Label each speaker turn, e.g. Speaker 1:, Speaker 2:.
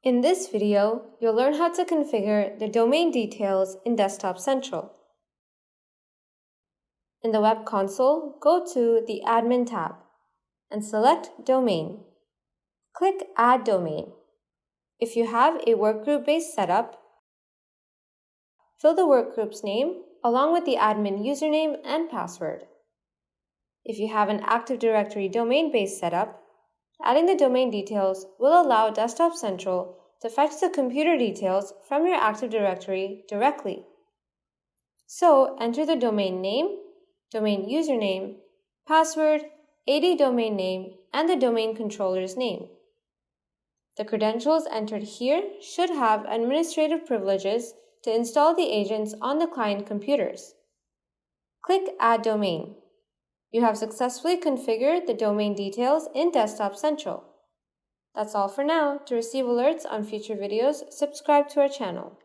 Speaker 1: In this video, you'll learn how to configure the domain details in Desktop Central. In the Web Console, go to the Admin tab and select Domain. Click Add Domain. If you have a workgroup-based setup, fill the workgroup's name along with the admin username and password. If you have an Active Directory domain-based setup, adding the domain details will allow Desktop Central to fetch the computer details from your Active Directory directly. So enter the domain name, domain username, password, AD domain name, and the domain controller's name. The credentials entered here should have administrative privileges to install the agents on the client computers. Click Add Domain. You have successfully configured the domain details in Desktop Central. That's all for now. To receive alerts on future videos, subscribe to our channel.